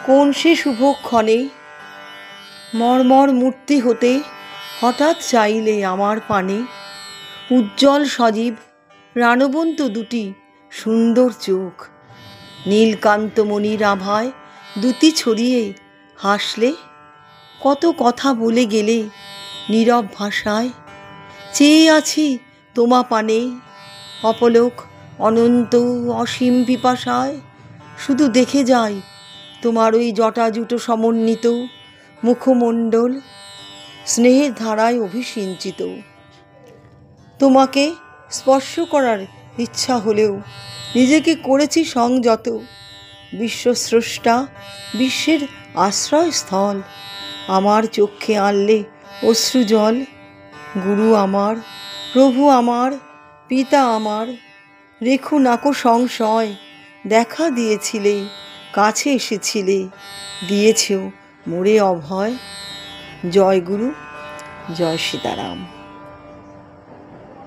কোন সে শুভক্ষণে মর্মর মূর্তি হতে হঠাৎ চাইলে আমার পানে, উজ্জ্বল সজীব প্রাণবন্ত দুটি সুন্দর চোখ, নীলকান্তমণির আভায় দুটি ছড়িয়ে হাসলে, কত কথা বলে গেলে নীরব ভাষায়, চেয়ে আছি তোমা পানে অপলোক অনন্ত অসীম পিপাসায়, শুধু দেখে যাই তোমার ওই জটাজুটো সমন্বিত মুখমণ্ডল স্নেহের ধারায় অভিসিঞ্চিত। তোমাকে স্পর্শ করার ইচ্ছা হলেও নিজেকে করেছি সংযত, বিশ্বস্রষ্টা বিশ্বের আশ্রয়স্থল, আমার চক্ষে আনলে অশ্রুজল। গুরু আমার, প্রভু আমার, পিতা আমার, রেখো নাকো সংশয়, দেখা দিয়েছিলে, কাছে এসেছিলে, দিয়েছেও মোরে অভয়। জয় গুরু, জয় সীতারাম।